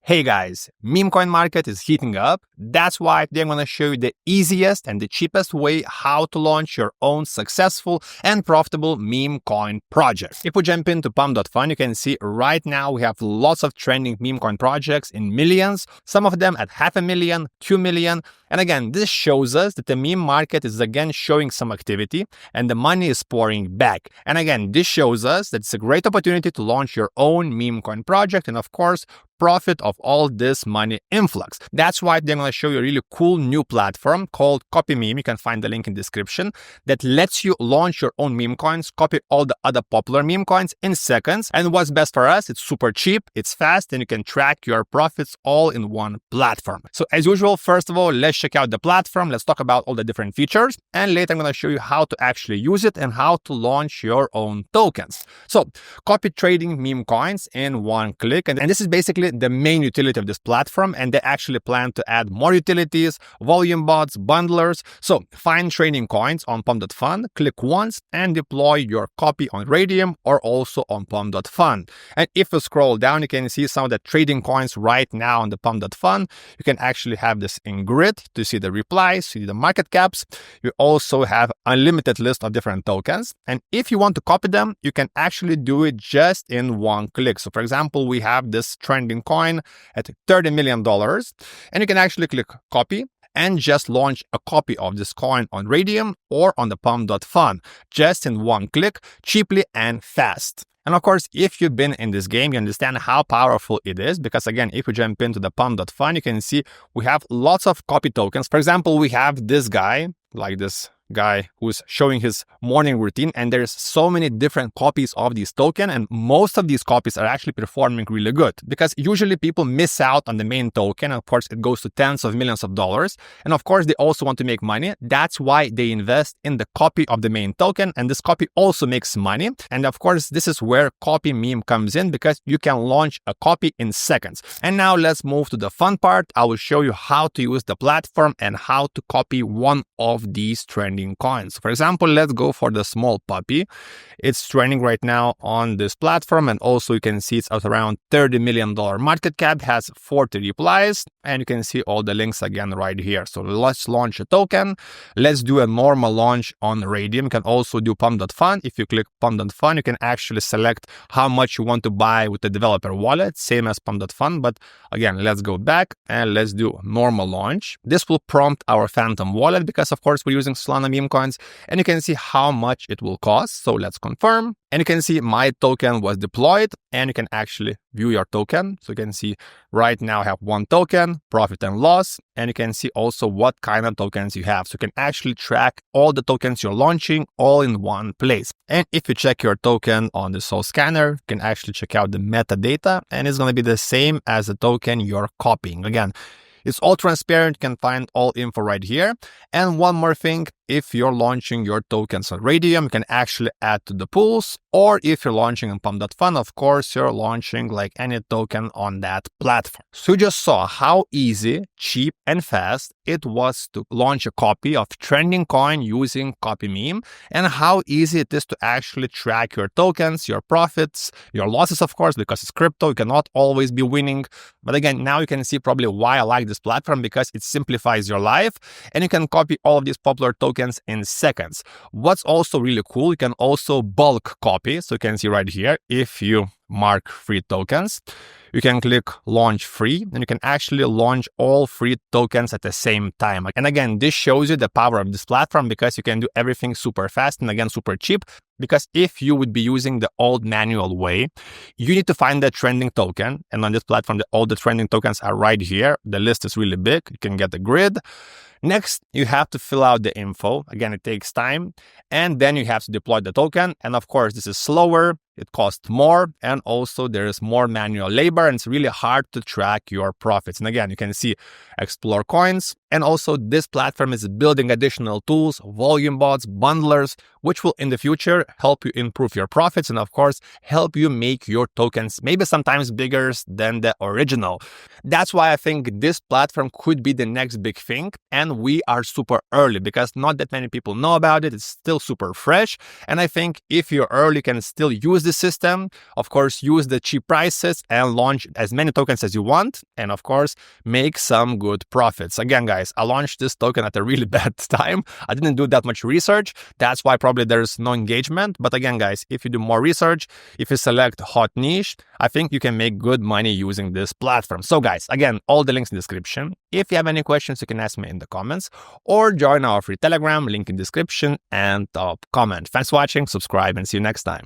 Hey guys, meme coin market is heating up. That's why today I'm going to show you the easiest and the cheapest way how to launch your own successful and profitable meme coin project. If we jump into pump.fun, you can see right now we have lots of trending meme coin projects in millions, some of them at 500,000, 2 million. And again, this shows us that the meme market is again showing some activity and the money is pouring back. And again, this shows us that it's a great opportunity to launch your own meme coin project and of course, profit of all this money influx. That's why they're going to show you a really cool new platform called CopyMeme. You can find the link in the description that lets you launch your own meme coins, copy all the other popular meme coins in seconds. And what's best for us, it's super cheap, it's fast, and you can track your profits all in one platform. So as usual, first of all, let's check out the platform. Let's talk about all the different features. And later I'm going to show you how to actually use it and how to launch your own tokens. So copy trading meme coins in one click. And this is basically the main utility of this platform, and they actually plan to add more utilities, volume bots, bundlers. So find trading coins on pump.fun, click once and deploy your copy on Radium or also on pump.fun. And if you scroll down, you can see some of the trading coins right now on the pump.fun. You can actually have this in grid to see the replies, see the market caps. You also have unlimited list of different tokens. And if you want to copy them, you can actually do it just in one click. So for example, we have this trending coin at $30 million, and you can actually click copy and just launch a copy of this coin on Radium or on the pump.fun just in one click, cheaply and fast. And of course, if you've been in this game, you understand how powerful it is because again, if you jump into the pump.fun, you can see we have lots of copy tokens. For example, we have this guy, like this guy who's showing his morning routine, and there's so many different copies of these tokens, and most of these copies are actually performing really good because usually people miss out on the main token. Of course, it goes to tens of millions of dollars, and of course they also want to make money. That's why they invest in the copy of the main token, and this copy also makes money. And of course, this is where CopyMeme comes in because you can launch a copy in seconds. And now let's move to the fun part. I will show you how to use the platform and how to copy one of these trending coins. For example, let's go for the small puppy. It's trending right now on this platform, and also you can see it's at around $30 million market cap, has 40 replies, and you can see all the links again right here. So let's launch a token. Let's do a normal launch on Radium. You can also do pump.fun. If you click pump.fun, you can actually select how much you want to buy with the developer wallet, same as pump.fun. But again, let's go back and let's do normal launch. This will prompt our Phantom wallet because of course we're using Solana meme coins, and you can see how much it will cost. So let's confirm, and you can see my token was deployed, and you can actually view your token. So you can see right now I have one token, profit and loss, and you can see also what kind of tokens you have. So you can actually track all the tokens you're launching all in one place. And if you check your token on the Soul Scanner, you can actually check out the metadata, and it's going to be the same as the token you're copying. Again, it's all transparent. You can find all info right here. And one more thing, if you're launching your tokens on Radium, you can actually add to the pools, or if you're launching on pump.fun, of course, you're launching like any token on that platform. So you just saw how easy, cheap, and fast it was to launch a copy of trending coin using CopyMeme, and how easy it is to actually track your tokens, your profits, your losses, of course, because it's crypto, you cannot always be winning. But again, now you can see probably why I like this platform, because it simplifies your life and you can copy all of these popular tokens in seconds. What's also really cool, you can also bulk copy. So you can see right here, if you mark free tokens, you can click launch free, and you can actually launch all free tokens at the same time. And again, this shows you the power of this platform because you can do everything super fast and again, super cheap. Because if you would be using the old manual way, you need to find the trending token. And on this platform, all the trending tokens are right here. The list is really big. You can get the grid. Next, you have to fill out the info. Again, it takes time. And then you have to deploy the token. And of course, this is slower. It costs more. And also there is more manual labor, and it's really hard to track your profits. And again, you can see explore coins. And also this platform is building additional tools, volume bots, bundlers, which will in the future help you improve your profits and of course help you make your tokens maybe sometimes bigger than the original. That's why I think this platform could be the next big thing, and we are super early because not that many people know about it. It's still super fresh, and I think if you're early, you can still use the system. Of course, use the cheap prices and launch as many tokens as you want, and of course, make some good profits. Again, guys, I launched this token at a really bad time. I didn't do that much research. That's why probably there's no engagement. But again, guys, if you do more research, if you select hot niche, I think you can make good money using this platform. So guys, again, all the links in the description. If you have any questions, you can ask me in the comments or join our free Telegram, link in description and top comment. Thanks for watching, subscribe, and see you next time.